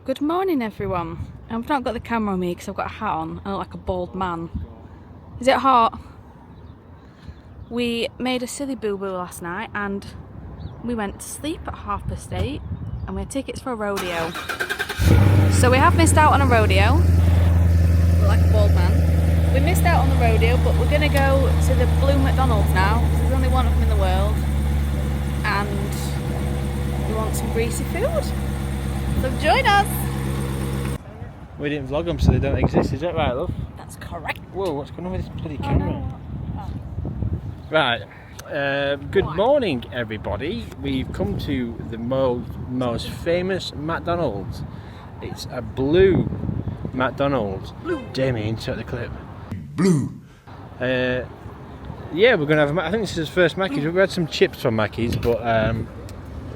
Good morning everyone. I've not got the camera on me because I've got a hat on. I look like a bald man. Is it hot? We made a silly boo-boo last night and we went to sleep at 8:30 and we had tickets for a rodeo. So we have missed out on a rodeo. Look like a bald man. We missed out on the rodeo, but we're going to go to the BLUE MCDONALDS now. There's only one of them in the world. And we want some greasy food. So join us! We didn't vlog them so they don't exist, is that right, love? That's correct. Whoa, what's going on with this bloody camera? Right, good morning everybody. We've come to the most famous McDonald's. It's a BLUE MCDONALDS. Blue. Damien, insert the clip. Blue. Yeah, we're going to have, I think this is his first Mackey's. We've had some chips from Mackey's, but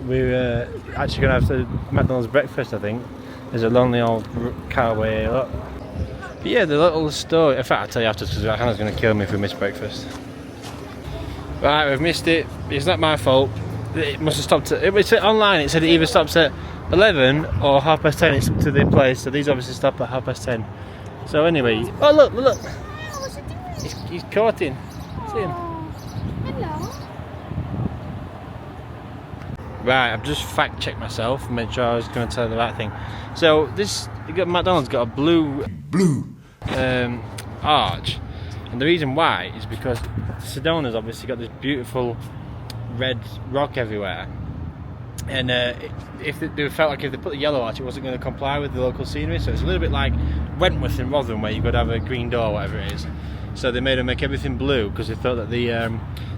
we're actually going to have the McDonald's breakfast, I think. There's a lonely old carway. Look. But yeah, the little store. In fact, I'll tell you after because Hannah's going to kill me if we miss breakfast. Right, we've missed it. It's not my fault. It must have stopped at. It was online. It said it either stops at 11 or 10:30. It's up to the place. So these obviously stop at 10:30. So anyway, oh look, look. What's it doing? He's caught in. See him. Hello. Right, I've just fact checked myself and made sure I was going to tell the right thing. So this McDonald's got a blue arch, and the reason why is because Sedona's obviously got this beautiful red rock everywhere, and if they felt like if they put the yellow arch, it wasn't going to comply with the local scenery. So it's a little bit like Wentworth in Rotherham, where you've got to have a green door, whatever it is. So they made them make everything blue because they thought that the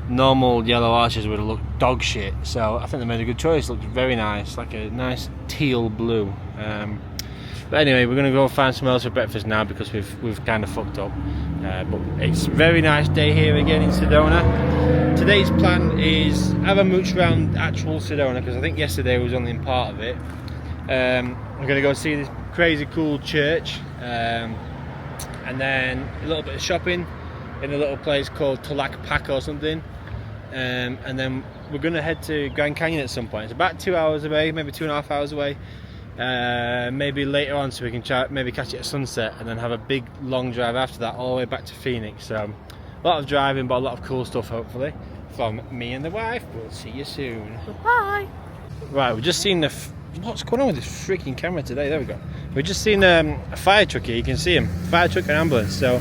normal yellow arches would look dog shit. So I think they made a good choice. It looked very nice, like a nice teal blue. But anyway, we're going to go find somewhere else for breakfast now because we've kind of fucked up. But it's a very nice day here again in Sedona. Today's plan is have a mooch around actual Sedona because I think yesterday was only in part of it. We're going to go see this crazy cool church. And then a little bit of shopping in a little place called Tulak or something, and then we're going to head to Grand Canyon at some point. It's about 2 hours away, maybe 2.5 hours away, maybe later on, so we can maybe catch it at sunset and then have a big long drive after that all the way back to Phoenix. So a lot of driving, but a lot of cool stuff hopefully from me and the wife. We'll see you soon. Bye. Right, we've just seen what's going on with this freaking camera today? There we go. We've just seen a fire truck here. You can see him. Fire truck and ambulance. So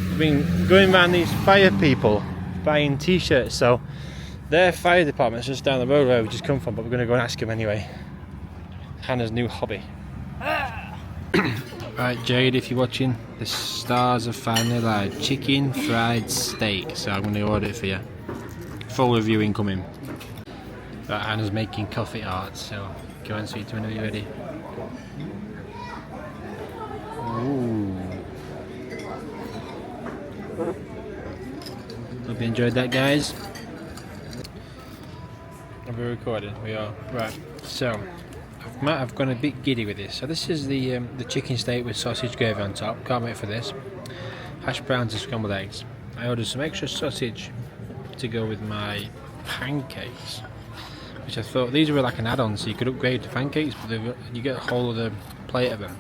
we've been going around these fire people buying t-shirts. So their fire department's just down the road where we just come from, but we're going to go and ask him anyway. Hannah's new hobby. Right, Jade, if you're watching, the stars have finally lied. Chicken fried steak. So I'm going to order it for you. Full review incoming. Right, Hannah's making coffee art. So go and sweet whenever you're ready. Ooh. Hope you enjoyed that, guys. Are we recording? We are. Right. So I've gone a bit giddy with this. So this is the chicken steak with sausage gravy on top. Can't wait for this. Hash browns and scrambled eggs. I ordered some extra sausage to go with my pancakes, which I thought these were like an add-on, so you could upgrade to pancakes, but you get a whole other plate of them.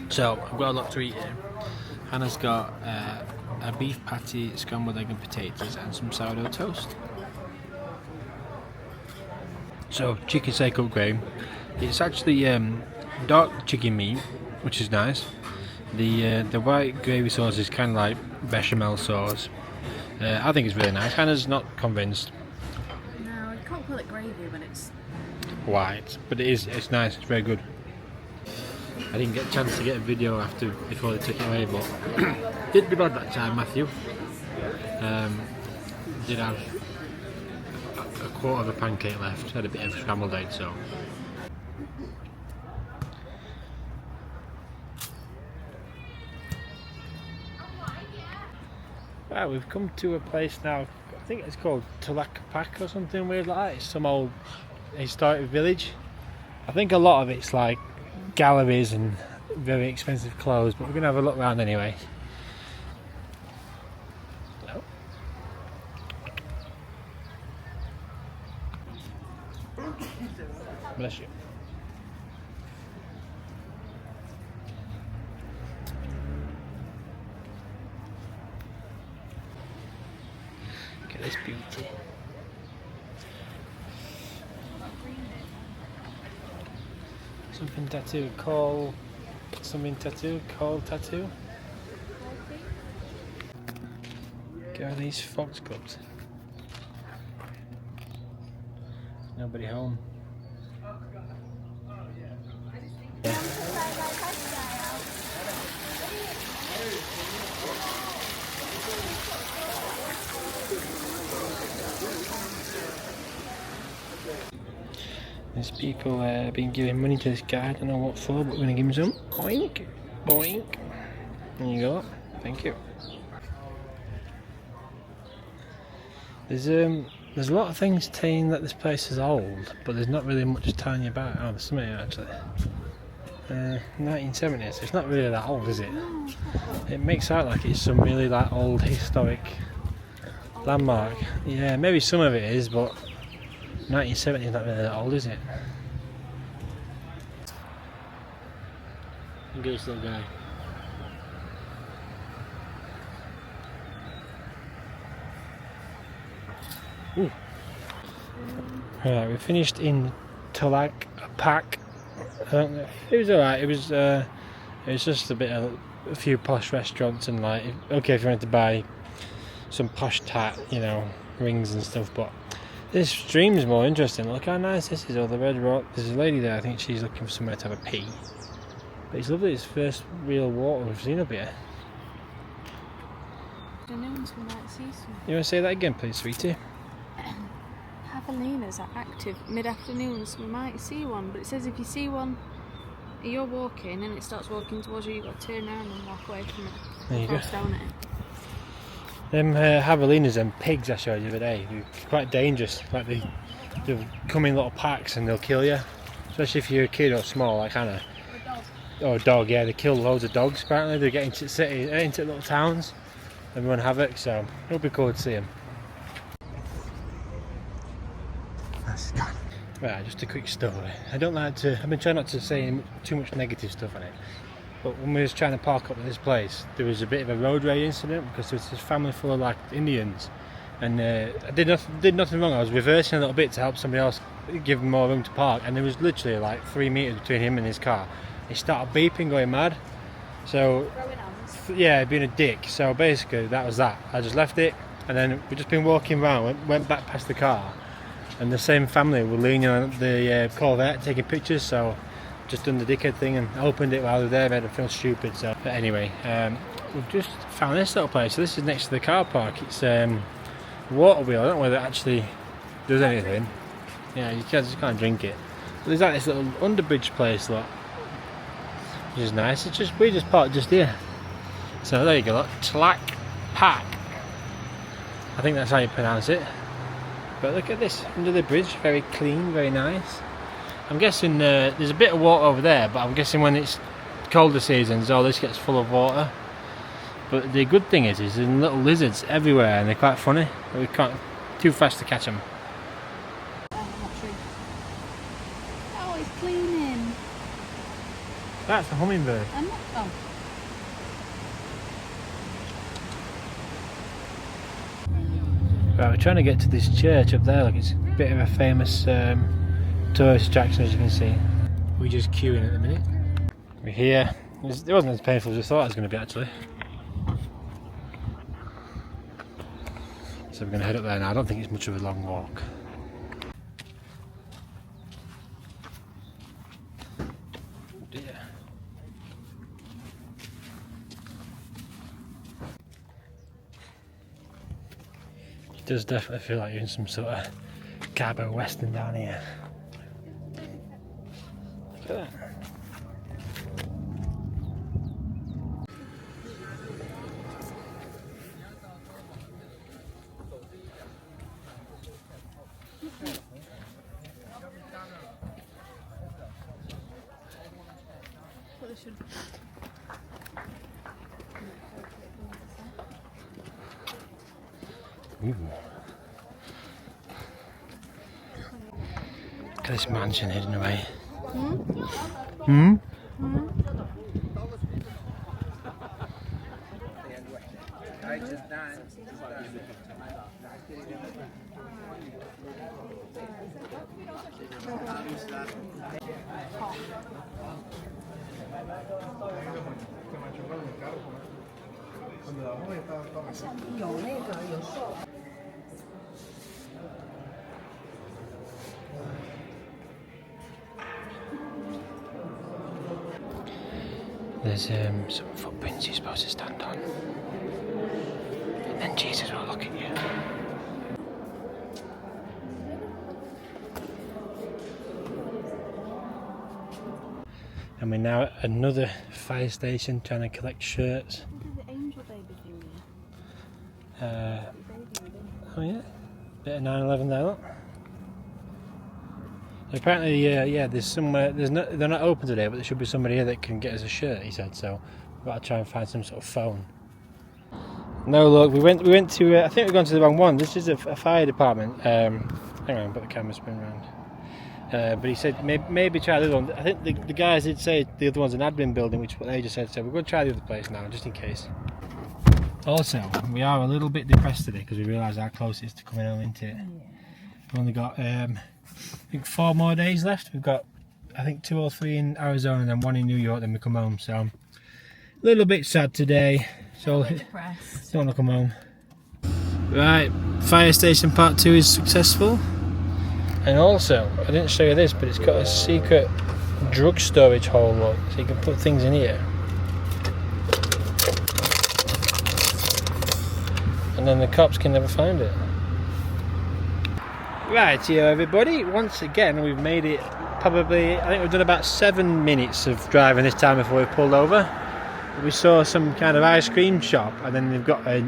So I've got a lot to eat here. Hannah's got a beef patty, scrambled egg and potatoes, and some sourdough toast. So chicken steak upgrade. It's actually dark chicken meat, which is nice. The white gravy sauce is kind of like bechamel sauce. I think it's really nice. Hannah's not convinced. No, you can't call it gravy when it's White, but it's nice. It's very good. I didn't get a chance to get a video before they took it away, but didn't be bad that time, Matthew. Did have a quarter of a pancake left, had a bit of scrambled egg, so. Right, we've come to a place now, I think it's called Tulak or something weird like that. It's some old historic village. I think a lot of it's like galleries and very expensive clothes, but we're going to have a look around anyway. Hello. Bless you. this beauty. Something tattoo, call something tattoo, call tattoo. Get all these fox clubs. Nobody home. There's people been giving money to this guy, I don't know what for, but we're going to give him some. Boink, boink. There you go, thank you. There's a lot of things saying that this place is old, but there's not really much telling you about it. Oh, there's something here actually. 1970s, it's not really that old, is it? It makes out like it's some really like old historic landmark. Yeah, maybe some of it is, but 1970 is not really that old, is it? Look at this little guy. Ooh. Right, we finished in Tulag Pack. It was alright. It was just a few posh restaurants and like, okay, if you wanted to buy some posh tat, you know, rings and stuff, but this stream is more interesting. Look how nice this is, all the red rock. There's a lady there, I think she's looking for somewhere to have a pee. But it's lovely, it's the first real water we've seen up here. Afternoons we might see some. You want to say that again, please, sweetie? Javelinas are active mid-afternoons. We might see one, but it says if you see one, you're walking and it starts walking towards you, you've got to turn around and walk away from it. There you go. Down it. Them javelinas and pigs I showed you the other day, they're quite dangerous. Like they'll come in little packs and they'll kill you, especially if you're a kid or small, like Hannah. Or a dog, yeah. They kill loads of dogs. Apparently, they get into city, into little towns, and run havoc. So it'll be cool to see them. Right, just a quick story. I don't like to. I've been trying not to say too much negative stuff on it. But when we was trying to park up at this place, there was a bit of a road rage incident because there was this family full of like Indians, and I did nothing wrong. I was reversing a little bit to help somebody else, give them more room to park, and there was literally like 3 meters between him and his car. He started beeping, going mad. So yeah, being a dick. So basically, that was that. I just left it, and then we've just been walking around, went back past the car, and the same family were leaning on the Corvette taking pictures. So just done the dickhead thing and opened it while they were there, made them feel stupid. So, but anyway, we've just found this little place. So this is next to the car park. It's water wheel. I don't know whether it actually does anything. Yeah, you just can't drink it. But there's like this little underbridge place, look, which is nice. It's just we just parked just here. So there you go, look, Tlack Pack. I think that's how you pronounce it. But look at this under the bridge, very clean, very nice. I'm guessing there's a bit of water over there, but I'm guessing when it's colder seasons, all this gets full of water. But the good thing is there's little lizards everywhere, and they're quite funny. We can't too fast to catch them. Oh, it's cleaning. That's a hummingbird. Oh. Right, we're trying to get to this church up there. Like, it's a bit of a famous tourist attraction, as you can see. We're just queuing at the minute. We're here. It wasn't as painful as I thought it was going to be, actually. So we're going to head up there now. I don't think it's much of a long walk. Oh dear. It does definitely feel like you're in some sort of cabo western down here. Look at that. Ooh. Look at this mansion hidden away. Hmm? There's some footprints you're supposed to stand on, and then Jesus will look at you. And we're now at another fire station trying to collect shirts. What did the angel baby do? Oh yeah, bit of 9/11 there, look. Apparently, yeah, there's somewhere. They're not open today, but there should be somebody here that can get us a shirt. He said so. We've got to try and find some sort of phone. No, look, we went to. I think we've gone to the wrong one. This is a fire department. Hang on, put the camera spin around. But he said maybe try the other one. I think the guys did say the other one's an admin building, which is what they just said. So we're going to try the other place now, just in case. Also, we are a little bit depressed today because we realise how close it is to coming home, isn't it? We've only got I think 4 more days left. We've got I think 2 or 3 in Arizona and then 1 in New York, then we come home. So a little bit sad today. So Depressed. don't want to come home. Right, fire station part 2 is successful. And also, I didn't show you this, but it's got a secret drug storage hole, look, so you can put things in here. And then the cops can never find it. Right, here everybody, once again we've made it probably, I think we've done about 7 minutes of driving this time before we pulled over. We saw some kind of ice cream shop, and then they've got I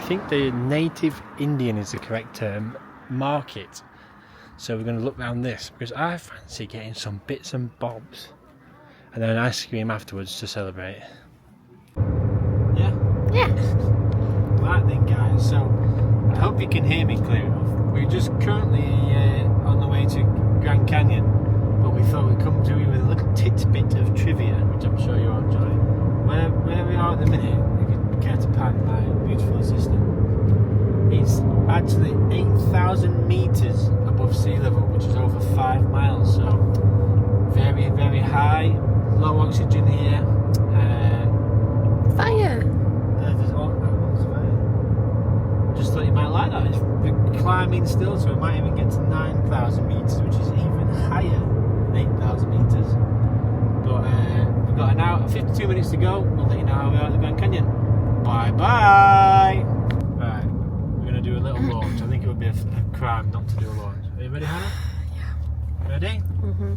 think the native Indian is the correct term, market. So we're going to look around this, because I fancy getting some bits and bobs. And then an ice cream afterwards to celebrate. Yeah? Yeah. Right then guys, so I hope you can hear me clear enough. We're just currently on the way to Grand Canyon, but we thought we'd come to you with a little tidbit of trivia, which I'm sure you'll enjoy. Where we are at the minute, if you care to pan my beautiful assistant, it's actually 8,000 metres above sea level, which is over 5 miles, so very, very high, low oxygen here. Fire. There's fire. Just thought you might like that. We're climbing still, so we might even get to 9,000 metres, which is even higher than 8,000 metres. But we've got an hour, 52 minutes to go. We'll let you know how we are at the Grand Canyon. Bye bye. Right, we're going to do a little launch. I think it would be a crime not to do a launch. Are you ready, Hannah? Yeah. Ready? Mm-hmm.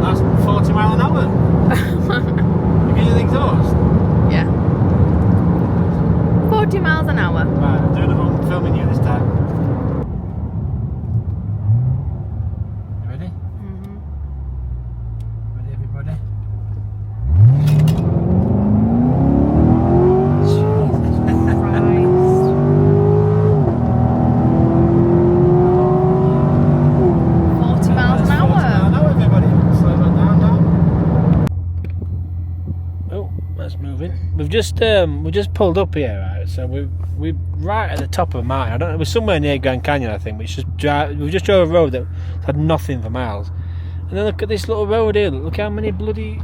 That's 40 miles an hour. You get the exhaust? Yeah. 40 miles an hour. Right, I'm doing another one, filming you this time. You ready? Mm-hmm. Ready, everybody? Jesus Christ. 40 miles an hour. Now, everybody, slow that down now. Oh, that's moving. We've just pulled up here, right? So we're right at the top of a mountain. I don't know. We're somewhere near Grand Canyon, I think. We just drove a road that had nothing for miles. And then look at this little road here. Look how many bloody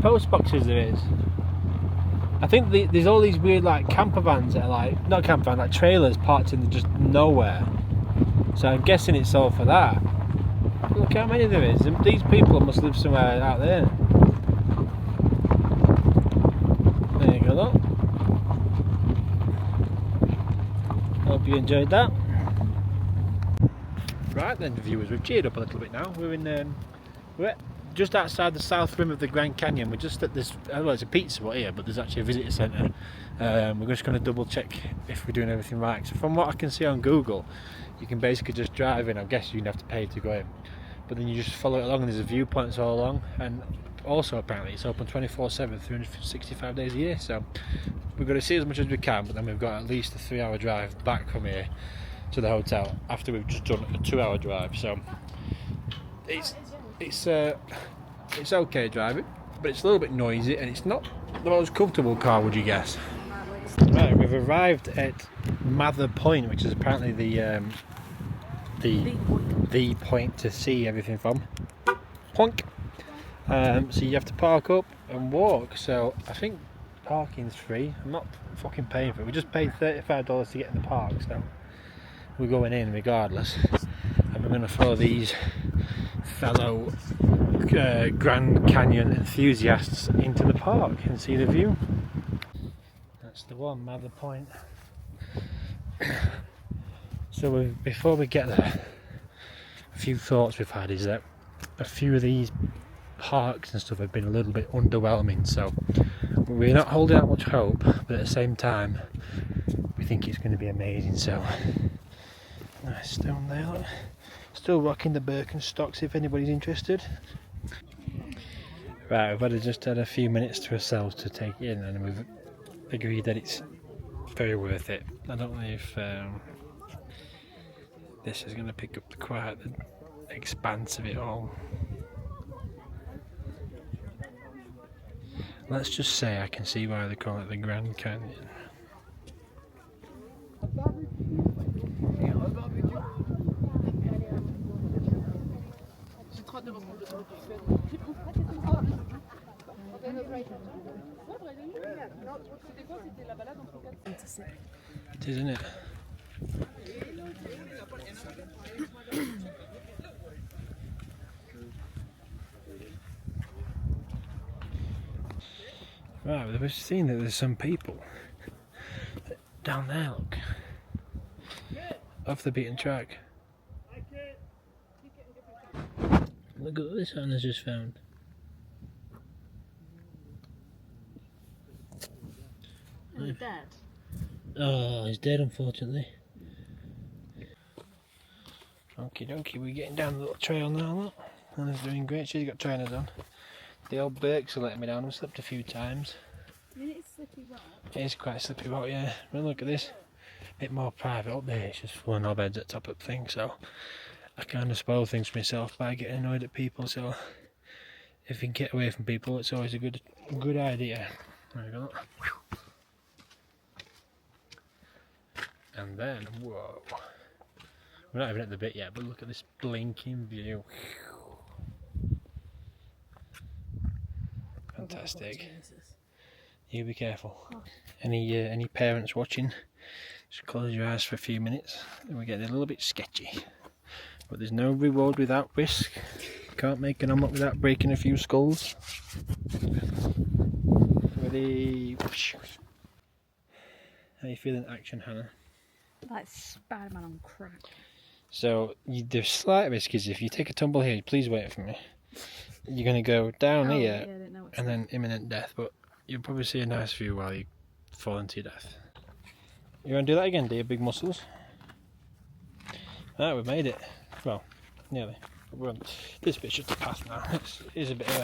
post boxes there is. I think there's all these weird like camper vans that are like, not camper vans, like trailers parked in just nowhere. So I'm guessing it's all for that. Look how many there is. And these people must live somewhere out there. There you go, look. Hope you enjoyed that. Right then, viewers, we've cheered up a little bit now. We're just outside the south rim of the Grand Canyon. We're just at this, well, it's a pizza spot here, but there's actually a visitor centre. We're just going to double check if we're doing everything right. So from what I can see on Google, you can basically just drive in. I guess you'd have to pay to go in, but then you just follow it along, and there's a viewpoints all along. And also apparently it's open 24/7, 365 days a year. So we're going to see as much as we can, but then we've got at least a 3-hour drive back from here. to the hotel after we've just done a 2-hour drive. So it's okay driving, but it's a little bit noisy and it's not the most comfortable car, would you guess? Right, we've arrived at Mather Point, which is apparently the point to see everything from. Plonk. So you have to park up and walk. So I think parking's free. I'm not fucking paying for it. We just paid $35 to get in the park, so we're going in regardless. And we're going to follow these fellow Grand Canyon enthusiasts into the park and see the view. That's the one, Mather Point. So before we get there, a few thoughts we've had is that a few of these parks and stuff have been a little bit underwhelming, so we're not holding out much hope, but at the same time we think it's going to be amazing. So nice stone there, look. Still rocking the Birkenstocks if anybody's interested. Right, we've just had a few minutes to ourselves to take it in, and we've agreed that it's very worth it. I don't know if this is going to pick up quite the expanse of it all. Let's just say I can see why they call it the Grand Canyon. It is, isn't it? Right, we've seen that there's some people down there, look, off the beaten track. Look at this one I just found. Is he dead? Oh, he's dead, unfortunately. Okie dokie, we're getting down the little trail now, look. And he's doing great. She's got trainers on. The old Birks are letting me down. I've slipped a few times. I mean, it's slippy rock. It is quite slippy rock, yeah. Well, look at this. A bit more private up there. It's just full of knobheads at the top of the thing, so I kind of spoil things for myself by getting annoyed at people. So if you can get away from people, it's always a good idea. There we go. And then, whoa. We're not even at the bit yet, but look at this blinking view. Fantastic. You be careful. Any parents watching, just close your eyes for a few minutes and we get a little bit sketchy. But there's no reward without risk. Can't make an omelette without breaking a few skulls. Ready? How you feeling action, Hannah? Like Spider-Man on crack. So the slight risk is if you take a tumble here, please wait for me. You're going to go down here and then imminent death, but you'll probably see a nice view while you fall into your death. You want to do that again, do your big muscles? Alright, we've made it. Well, nearly. We're on this bit's just a path now. It is a bit of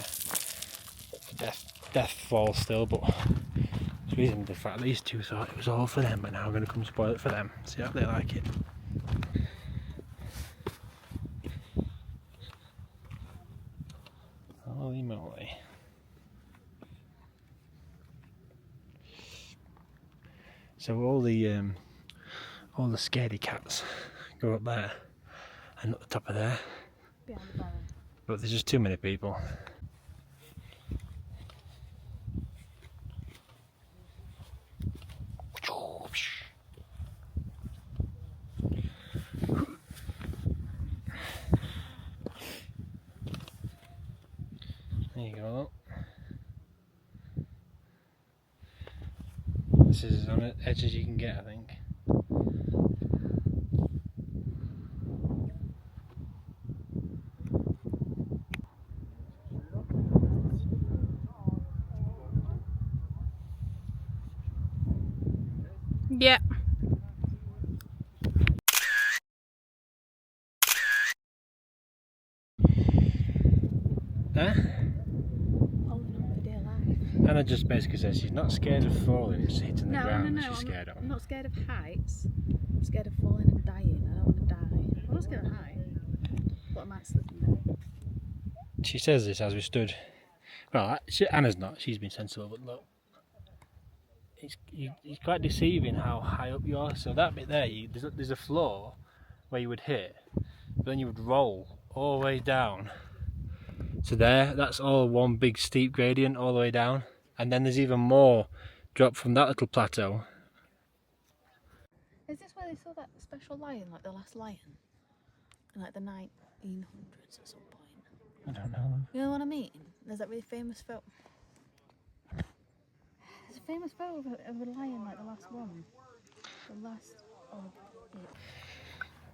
a death fall still, but it's reason the fact these two thought it was all for them, but now I'm going to come spoil it for them. See how they like it. Holy moly. So all the scaredy cats go up there and at the top of there. Behind the barrel. But there's just too many people. There you go. This is as on the edge as you can get, I think. Yeah. Huh? Holding on for dear life. Anna Anna just basically says she's not scared of falling, it's hitting the ground that she's scared of. I'm not scared of heights. I'm scared of falling and dying. I don't want to die. I'm not scared of heights, but I might slip and die. She says this as we stood. Well, Anna's not, she's been sensible, but look. It's quite deceiving how high up you are. So that bit there, there's a floor where you would hit, but then you would roll all the way down. So there, that's all one big steep gradient all the way down. And then there's even more drop from that little plateau. Is this where they saw that special lion, like the last lion? In like the 1900s at some point? I don't know. You know what I mean? There's that really famous photo. There's a famous photo of a lion, like the last one. The last... Oh, yeah.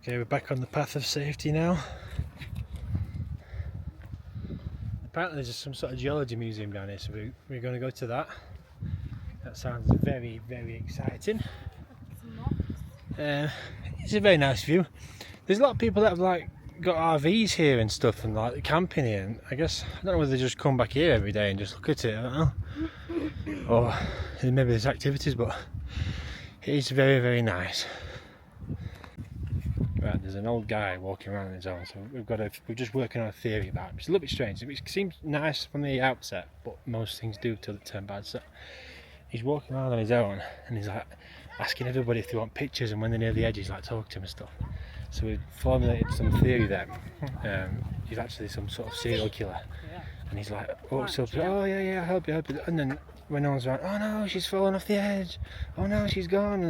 Okay, we're back on the path of safety now. Apparently there's some sort of geology museum down here, so we're going to go to that. That sounds very, very exciting. It's a very nice view. There's a lot of people that have like got RVs here and stuff and like camping here, and I guess, I don't know whether they just come back here every day and just look at it, I don't know. Or maybe there's activities, but it is very, very nice. Right, there's an old guy walking around on his own, so we're just working on a theory about him. It's a little bit strange. It seems nice from the outset, but most things do till it turn bad. So he's walking around on his own, and he's like asking everybody if they want pictures, and when they're near the edge, he's like talking to them and stuff. So we've formulated some theory there. He's actually some sort of serial killer, and he's like, oh yeah, I'll help you. And then when no one's around, oh no, she's fallen off the edge. Oh no, she's gone.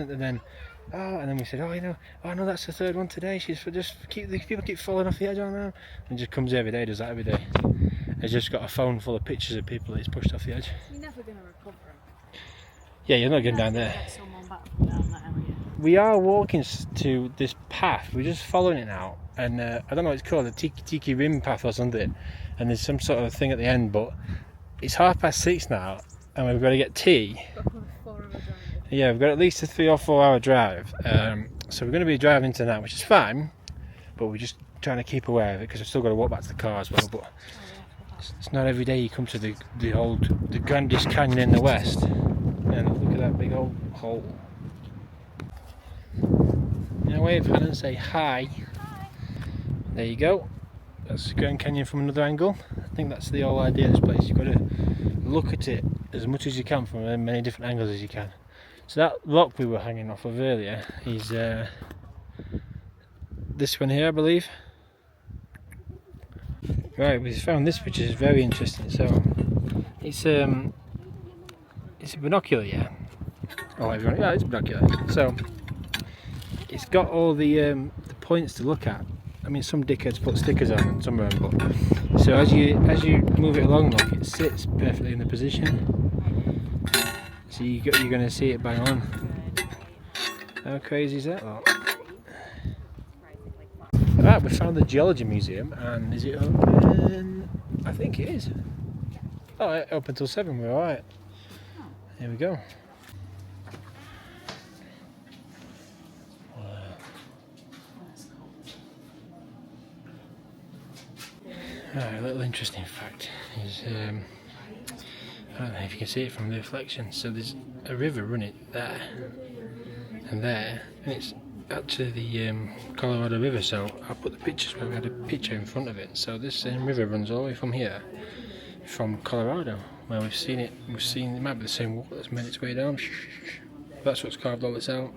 And then we said, oh no, that's the third one today. People keep falling off the edge. Oh no, and he just comes every day, does that every day. He's just got a phone full of pictures of people that he's pushed off the edge. You're never going to recover him. Yeah, you're not getting down there. Get someone back from down that area. We are walking to this path. We're just following it now, and I don't know what it's called, the Tiki Rim path or something. And there's some sort of thing at the end, but it's 6:30 now, and we've got to get tea. Yeah, we've got at least a 3 or 4 hour drive. So we're going to be driving tonight, which is fine, but we're just trying to keep aware of it because we've still got to walk back to the car as well. But it's not every day you come to the grandest canyon in the west, and look at that big old hole. Now wave hand and say hi. There you go. That's Grand Canyon from another angle. I think that's the whole idea of this place. You've got to look at it as much as you can from as many different angles as you can. So that rock we were hanging off of earlier is this one here, I believe. Right, we found this, which is very interesting. So it's a binocular, yeah. Oh, everyone, yeah, it's a binocular. So it's got all the points to look at. I mean, some dickheads put stickers on and some of them, but so as you move it along, look, it sits perfectly in the position. So you're going to see it bang on. How crazy is that? Right, we found the geology museum, and is it open? I think it is. Oh, it open till 7. We're all right. Here we go. Right, a little interesting fact is, I don't know if you can see it from the reflection, so there's a river running there and there, and it's actually the Colorado River. So I'll put the pictures where we had a picture in front of it. So this same river runs all the way from here, from Colorado, where we've seen it might be the same water that's made its way down. That's what's carved all this out.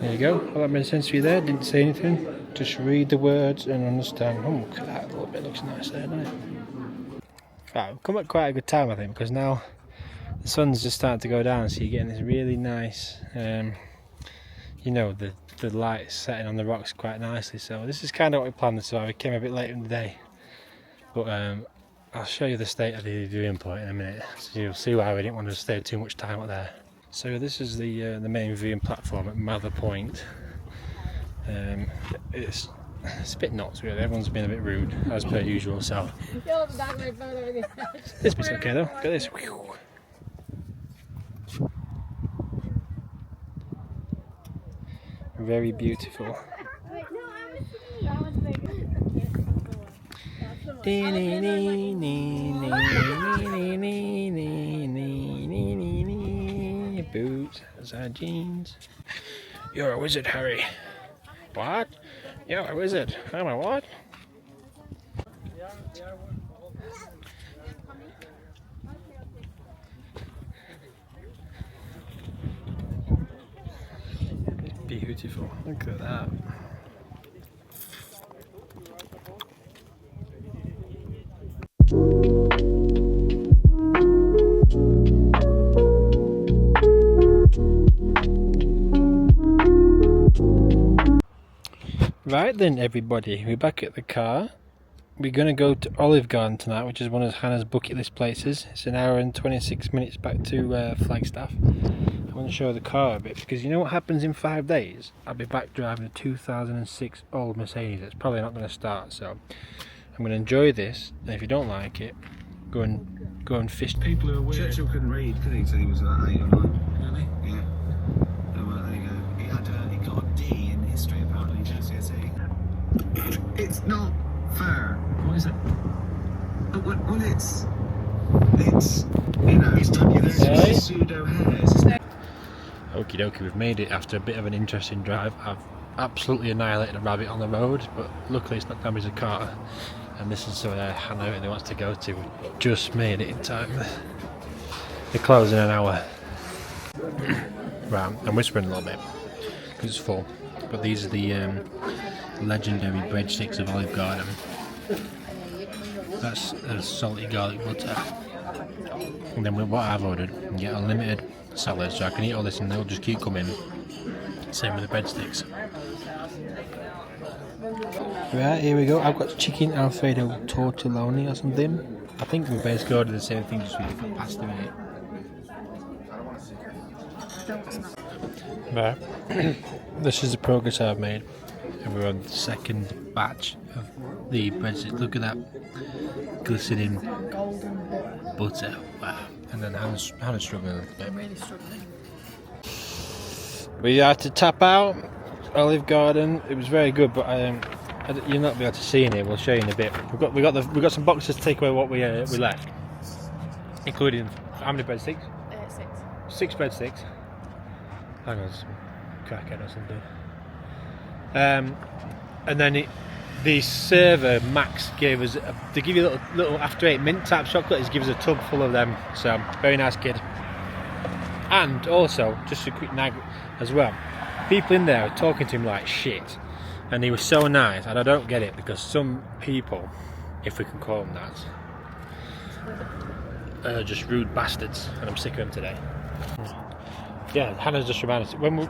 There you go, all that made sense to you there, didn't say anything, just read the words and understand. Oh, look at that, a little bit looks nice there, doesn't it? Right, we've come at quite a good time, I think, because now the sun's just starting to go down, so you're getting this really nice, you know, the light setting on the rocks quite nicely. So this is kind of what we planned, so we came a bit late in the day, but I'll show you the state of the viewing point in a minute, so you'll see why we didn't want to stay too much time up there. So this is the main viewing platform at Mather Point. It's It's a bit nuts really, everyone's been a bit rude as per usual, so this bit's okay though, look at this. Very beautiful. Boots, side jeans. You're a wizard, Harry. What? You're a wizard. I'm a what? Beautiful. Look at that. Right then everybody, we're back at the car. We're going to go to Olive Garden tonight, which is one of Hannah's bucket list places. It's an hour and 26 minutes back to Flagstaff. I want to show the car a bit, because you know what happens in 5 days? I'll be back driving a 2006 old Mercedes. It's probably not going to start, so I'm going to enjoy this, and if you don't like it, go and fish. People who are weird. Churchill couldn't read, could he? Until he was about 8 or 9. Really? Yeah. Oh, well, there you go. He got a D in history apparently, GCSE. It's not fair. What is it? Well, it's you know, it's pseudo hairs. Okie dokie, we've made it after a bit of an interesting drive. I've absolutely annihilated a rabbit on the road, but luckily it's not damaged the car. And this is where Hannah really wants to go to. We just made it in time. They close in an hour. Right, I'm whispering a little bit because it's full. But these are the legendary breadsticks of Olive Garden. That's a salty garlic butter. And then with what I've ordered, you get unlimited salad, so I can eat all this and they'll just keep coming. Same with the breadsticks. Right, here we go. I've got chicken Alfredo tortelloni or something. I think we basically ordered the same thing, just with different pasta in it. Right. This is the progress I've made. And we're on the second batch of the breadsticks. Look at that glistening butter. Wow. And then Hannah's struggling a little bit. I'm really struggling. We had to tap out Olive Garden. It was very good, but you'll not be able to see in here. We'll show you in a bit. We got some boxes to take away what we left, including how many breadsticks? 6 breadsticks. Hang on, some crackhead or something. And then the server Max gave us they give you a little after 8 mint type chocolate. He gives us a tub full of them. So very nice kid. And also just a quick nag as well. People in there are talking to him like shit, and he was so nice. And I don't get it, because some people, if we can call them that, are just rude bastards, and I'm sick of them today. Yeah, Hannah's just reminded us when we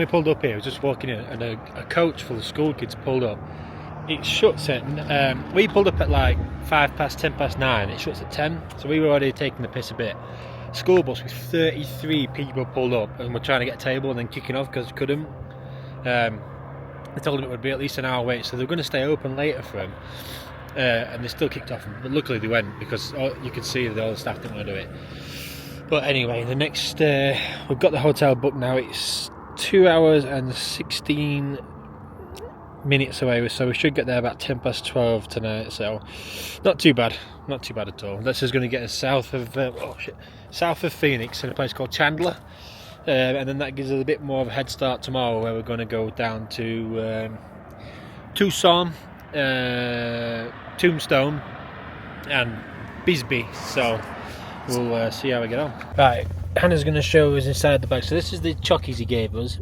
pulled up here. I was just walking in, and a coach full of school kids pulled up. It shuts at we pulled up at like 9:10. It shuts at 10, so we were already taking the piss a bit. School bus with 33 people pulled up, and we're trying to get a table and then kicking off because we couldn't. They told them it would be at least an hour wait, so they're going to stay open later for them. And they still kicked off, but luckily they went, because you could see that all the staff didn't want to do it. But anyway, the next we've got the hotel booked now. It's 2 hours and 16 minutes away, so we should get there about 12 tonight. So not too bad at all. This is going to get us south of Phoenix, in a place called Chandler, and then that gives us a bit more of a head start tomorrow, where we're going to go down to Tucson, Tombstone, and Bisbee. So we'll see how we get on. Right, Hannah's going to show us inside the bag. So this is the chockies he gave us.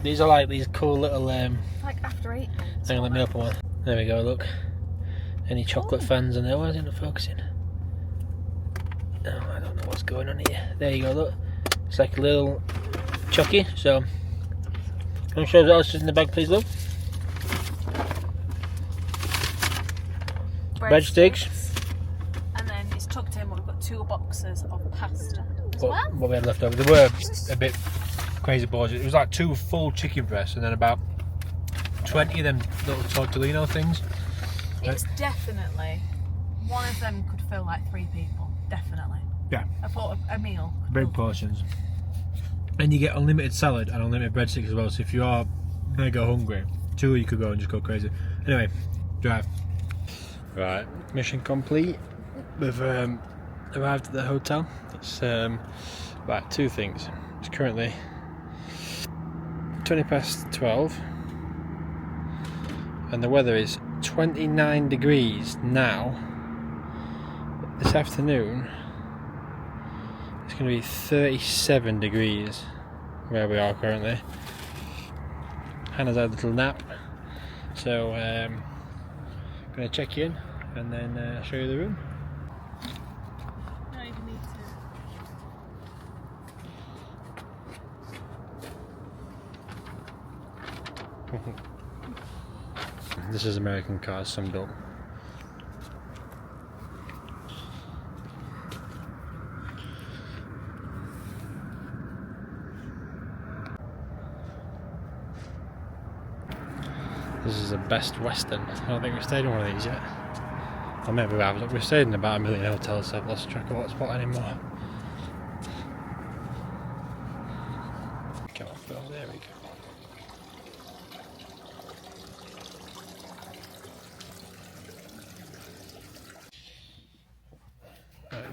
These are like these cool little like after 8. Hang on, let me open one. There we go, look. Any chocolate fans in there? Why is it not focusing? Oh, I don't know what's going on here. There you go, look. It's like a little chocky. So, can you show us what else is in the bag, please, love? Breadsticks. And then it's tucked in, we've got 2 boxes of pasta as well. What we had left over. They were a bit crazy balls. It was like 2 full chicken breasts, and then about 20 of them little tortellino things. It's definitely one of them could fill like 3 people. Definitely. Yeah. A meal. Big portions. And you get unlimited salad and unlimited breadsticks as well, so if you are mega hungry, 2 you could go and just go crazy. Anyway, drive. Right, mission complete. We've arrived at the hotel. It's right, 2 things. It's currently 12:20 and the weather is 29 degrees now. This afternoon it's going to be 37 degrees where we are currently. Hannah's had a little nap, so I'm going to check in and then show you the room. No, you need to. This is American Cars summed up. This is the Best Western. I don't think we've stayed in one of these yet. Or maybe we have. We've stayed in about 1 million hotels, so I've lost track of what spot anymore. Come on, Phil, there we go. Right.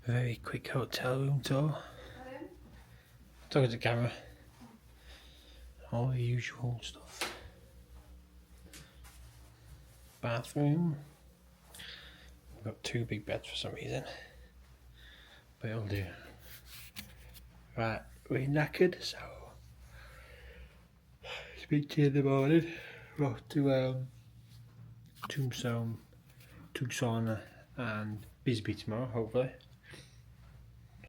A very quick hotel room tour. Talking to the camera. All the usual stuff. Bathroom. We've got 2 big beds for some reason, but it'll do. Right, we're knackered, so speak to you in the morning. We're off to Tombstone, Tucson and Bisbee tomorrow, hopefully.